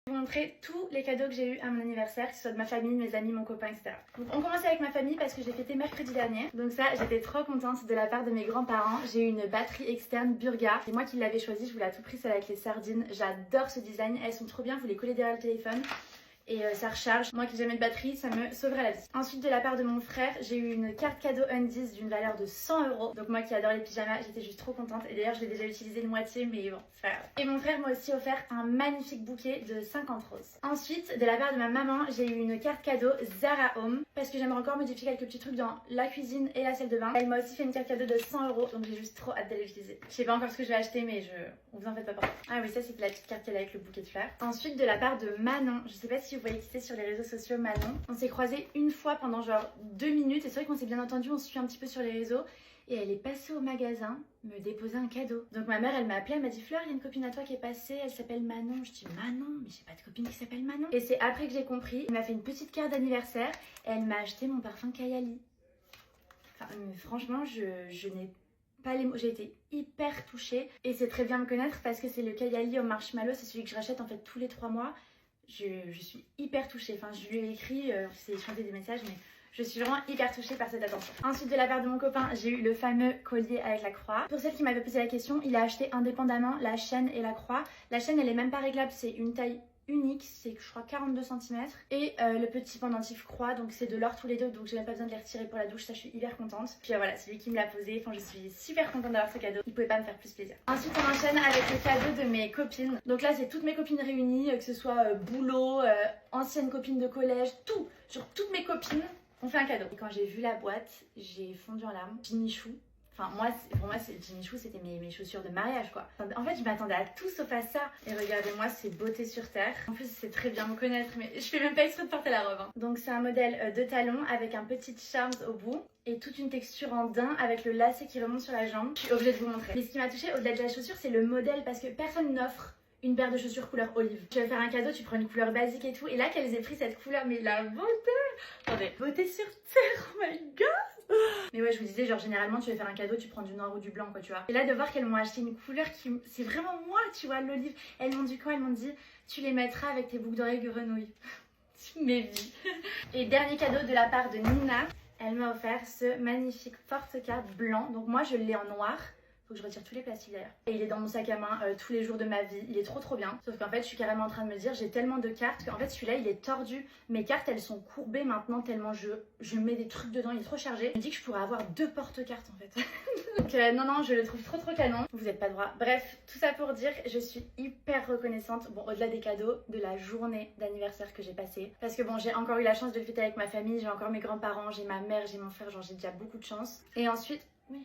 Je vais vous montrer tous les cadeaux que j'ai eu à mon anniversaire, que ce soit de ma famille, mes amis, mon copain, etc. Donc on commence avec ma famille parce que j'ai fêté mercredi dernier. Donc ça, j'étais trop contente de la part de mes grands-parents. J'ai eu une batterie externe Burga. C'est moi qui l'avais choisie, je voulais à tout prix celle avec les sardines. J'adore ce design, elles sont trop bien, vous les collez derrière le téléphone. Et ça recharge. Moi qui n'ai jamais de batterie, ça me sauverait la vie. Ensuite, de la part de mon frère, j'ai eu une carte cadeau Undies d'une valeur de 100 €. Donc moi qui adore les pyjamas, j'étais juste trop contente. Et d'ailleurs, je l'ai déjà utilisé de moitié, mais bon, c'est pas grave. Et mon frère m'a aussi offert un magnifique bouquet de 50 roses. Ensuite, de la part de ma maman, j'ai eu une carte cadeau Zara Home. Parce que j'aimerais encore modifier quelques petits trucs dans la cuisine et la salle de bain. Elle m'a aussi fait une carte cadeau de 100 €. Donc j'ai juste trop hâte de l'utiliser. Je sais pas encore ce que je vais acheter, mais vous en faites pas pour ça. Ah oui, ça c'était la petite carte qu'elle a avec le bouquet de fleurs. Ensuite, de la part de Manon, je sais pas si vous voyez qui c'est sur les réseaux sociaux, Manon. On s'est croisés une fois pendant genre 2 minutes et c'est vrai qu'on s'est bien entendu, on se suit un petit peu sur les réseaux. Et elle est passée au magasin me déposer un cadeau. Donc ma mère elle m'a appelée, elle m'a dit Fleur, il y a une copine à toi qui est passée, elle s'appelle Manon. Je dis Manon, mais j'ai pas de copine qui s'appelle Manon. Et c'est après que j'ai compris, elle m'a fait une petite carte d'anniversaire et elle m'a acheté mon parfum Kayali. Enfin franchement je n'ai pas les mots, j'ai été hyper touchée. Et c'est très bien me connaître parce que c'est le Kayali au marshmallow, c'est celui que je rachète en fait tous les 3 mois. Je suis hyper touchée, enfin je lui ai écrit, c'est chanté des messages mais je suis vraiment hyper touchée par cette attention. Ensuite de la part de mon copain, j'ai eu le fameux collier avec la croix. Pour celle qui m'avait posé la question, il a acheté indépendamment la chaîne et la croix. La chaîne elle est même pas réglable, c'est une taille unique, c'est je crois 42 cm. Et le petit pendentif croix, donc c'est de l'or tous les deux, donc j'ai même pas besoin de les retirer pour la douche, ça je suis hyper contente. Puis voilà, c'est lui qui me l'a posé, enfin je suis super contente d'avoir ce cadeau, il pouvait pas me faire plus plaisir. Ensuite on enchaîne avec le cadeau de mes copines. Donc là c'est toutes mes copines réunies, que ce soit boulot, anciennes copines de collège, tout, genre toutes mes copines ont fait un cadeau. Et quand j'ai vu la boîte, j'ai fondu en larmes. Jimmy Choo. Enfin, pour moi, Jimmy Choo, c'était mes chaussures de mariage, quoi. En fait, je m'attendais à tout sauf à ça. Et regardez-moi, c'est beauté sur terre. En plus, c'est très bien me connaître, mais je fais même pas exprès de porter la robe. Hein. Donc, c'est un modèle de talon avec un petit charms au bout. Et toute une texture en daim avec le lacet qui remonte sur la jambe. Je suis obligée de vous montrer. Mais ce qui m'a touchée au-delà de la chaussure, c'est le modèle parce que personne n'offre une paire de chaussures couleur olive. Tu vas faire un cadeau, tu prends une couleur basique et tout. Et là, qu'elles aient pris cette couleur, mais la beauté! Attendez, beauté sur terre, oh my god! Mais ouais, je vous disais, genre généralement, tu vas faire un cadeau, tu prends du noir ou du blanc, quoi, tu vois. Et là, de voir qu'elles m'ont acheté une couleur qui... C'est vraiment moi, tu vois, l'olive. Elles m'ont dit quoi? Elles m'ont dit, tu les mettras avec tes boucles d'oreilles grenouille. Mes vies. Et dernier cadeau de la part de Nina. Elle m'a offert ce magnifique porte-carte blanc. Donc moi, je l'ai en noir. Faut que je retire tous les plastiques d'ailleurs. Et il est dans mon sac à main tous les jours de ma vie. Il est trop bien. Sauf qu'en fait, je suis carrément en train de me dire, j'ai tellement de cartes qu'en fait, celui-là, il est tordu. Mes cartes, elles sont courbées maintenant tellement je mets des trucs dedans. Il est trop chargé. Je me dis que je pourrais avoir 2 porte-cartes en fait. Donc non, je le trouve trop canon. Vous n'êtes pas droit. Bref, tout ça pour dire, je suis hyper reconnaissante. Bon, au-delà des cadeaux, de la journée d'anniversaire que j'ai passée. Parce que bon, j'ai encore eu la chance de le fêter avec ma famille. J'ai encore mes grands-parents, j'ai ma mère, j'ai mon frère. Genre, j'ai déjà beaucoup de chance. Et ensuite, oui.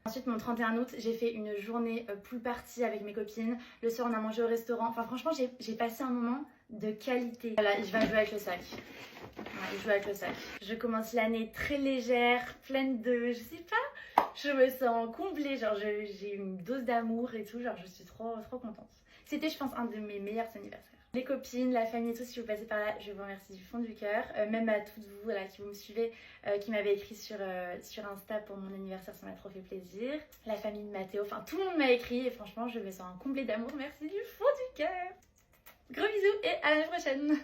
Ensuite, mon 31 août, j'ai fait une journée pool party avec mes copines. Le soir, on a mangé au restaurant. Enfin, franchement, j'ai passé un moment de qualité. Voilà, je vais jouer avec le sac. Ouais, je joue avec le sac. Je commence l'année très légère, pleine de... Je sais pas, je me sens comblée. Genre, j'ai une dose d'amour et tout. Genre, je suis trop contente. C'était, je pense, un de mes meilleurs anniversaires. Les copines, la famille et tout, si vous passez par là, je vous remercie du fond du cœur. Même à toutes vous là, qui vous me suivez, qui m'avez écrit sur Insta pour mon anniversaire, ça m'a trop fait plaisir. La famille de Mathéo, enfin tout le monde m'a écrit et franchement je me sens comblée d'amour. Merci du fond du cœur. Gros bisous et à la prochaine.